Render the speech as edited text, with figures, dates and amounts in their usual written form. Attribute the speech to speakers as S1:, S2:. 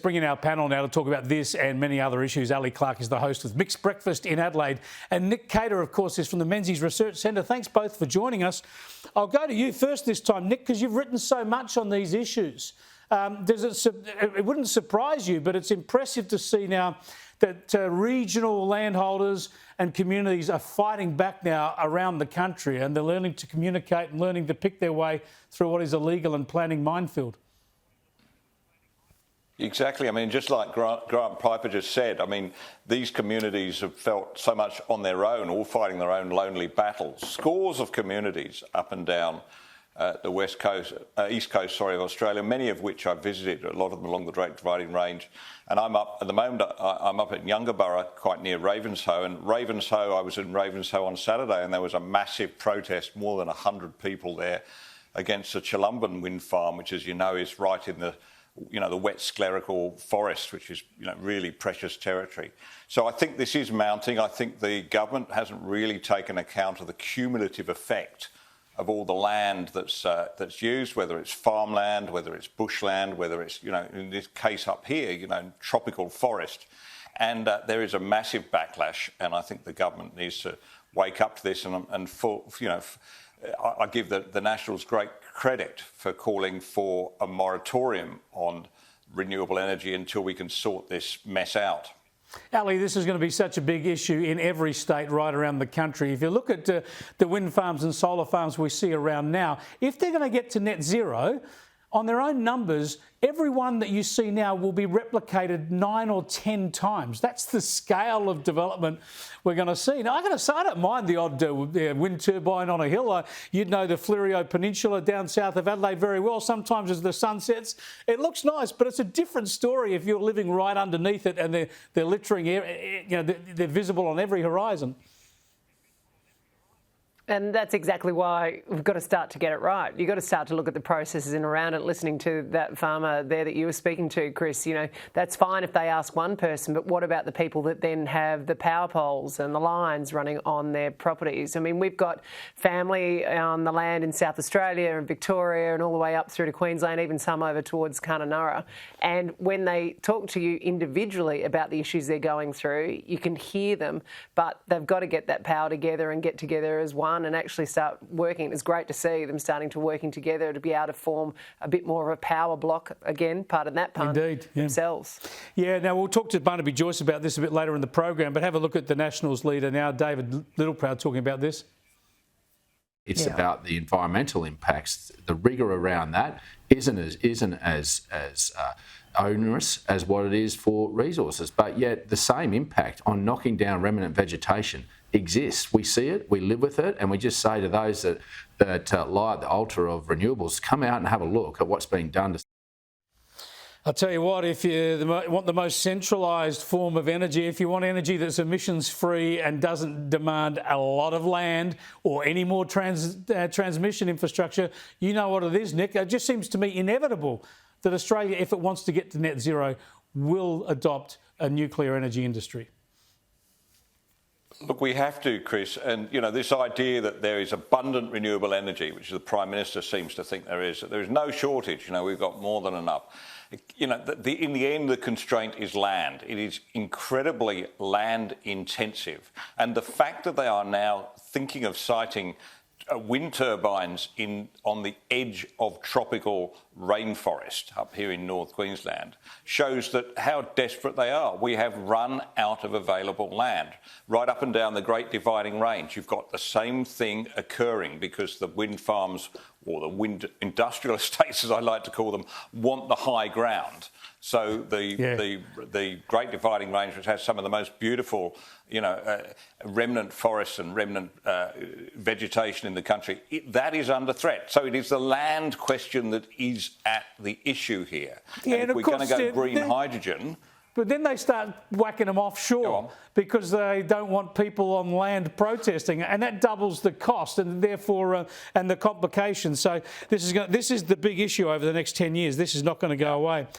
S1: bring in our panel now to talk about this and many other issues. Ali Clark is the host of Mixed Breakfast in Adelaide, and Nick Cater, of course, is from the Menzies Research Centre. Thanks both for joining us. I'll go to you first this time, Nick, because you've written so much on these issues. It wouldn't surprise you, but it's impressive to see now that regional landholders and communities are fighting back now around the country, and they're learning to communicate and learning to pick their way through what is a legal and planning minefield.
S2: Exactly. I mean, just like Grant Piper just said, I mean, these communities have felt so much on their own, all fighting their own lonely battles. Scores of communities up and down the east coast of Australia, many of which I've visited, a lot of them along the Great Dividing Range. And I'm up at the moment, I'm up at Yungaburra, quite near Ravenshoe. And Ravenshoe, I was in Ravenshoe on Saturday, and there was a massive protest, more than 100 people there, against the Chilumban wind farm, which, as you know, is right in the the wet sclerical forest, which is, really precious territory. So I think this is mounting. I think the government hasn't really taken account of the cumulative effect of all the land that's used, whether it's farmland, whether it's bushland, whether it's, in this case up here, tropical forest. And there is a massive backlash, and I think the government needs to wake up to this I give the Nationals great credit for calling for a moratorium on renewable energy until we can sort this mess out.
S1: Ali, this is going to be such a big issue in every state right around the country. If you look at the wind farms and solar farms we see around now, if they're going to get to net zero, on their own numbers, every one that you see now will be replicated 9 or 10 times. That's the scale of development we're going to see. Now, I got to say, I don't mind the odd wind turbine on a hill. You'd know the Fleurieu Peninsula down south of Adelaide very well. Sometimes as the sun sets, it looks nice, but it's a different story if you're living right underneath it and they're littering, they're visible on every horizon.
S3: And that's exactly why we've got to start to get it right. You've got to start to look at the processes in around it. Listening to that farmer there that you were speaking to, Chris, that's fine if they ask one person, but what about the people that then have the power poles and the lines running on their properties? I mean, we've got family on the land in South Australia and Victoria and all the way up through to Queensland, even some over towards Kununurra. And when they talk to you individually about the issues they're going through, you can hear them, but they've got to get that power together and get together as one and actually start working. It's great to see them starting to working together to be able to form a bit more of a power block again, part of that pun.
S1: Indeed, yeah.
S3: Themselves. Yeah,
S1: now we'll talk to Barnaby Joyce about this a bit later in the program, but have a look at the Nationals leader now, David Littleproud, talking about this.
S4: It's about the environmental impacts. The rigour around that isn't as onerous as what it is for resources, but yet the same impact on knocking down remnant vegetation exists. We see it, we live with it, and we just say to those that lie at the altar of renewables, come out and have a look at what's being done.
S1: I'll tell you what, if you want the most centralised form of energy, if you want energy that's emissions-free and doesn't demand a lot of land or any more transmission infrastructure, you know what it is, Nick. It just seems to me inevitable that Australia, if it wants to get to net zero, will adopt a nuclear energy industry.
S2: Look, we have to, Chris, and this idea that there is abundant renewable energy, which the Prime Minister seems to think there is no shortage. We've got more than enough. In the end, the constraint is land. It is incredibly land intensive, and the fact that they are now thinking of siting wind turbines on the edge of tropical rainforest up here in North Queensland shows that how desperate they are. We have run out of available land. Right up and down the Great Dividing Range, you've got the same thing occurring because the wind farms, or the wind industrial estates, as I like to call them, want the high ground. So the Great Dividing Range, which has some of the most beautiful, remnant forests and remnant vegetation in the country, that is under threat. So it is the land question that is at the issue here.
S1: Yeah,
S2: and if we're going to go green hydrogen...
S1: But then they start whacking them offshore because they don't want people on land protesting, and that doubles the cost and therefore and the complications. So this is the big issue over the next 10 years. This is not going to go away.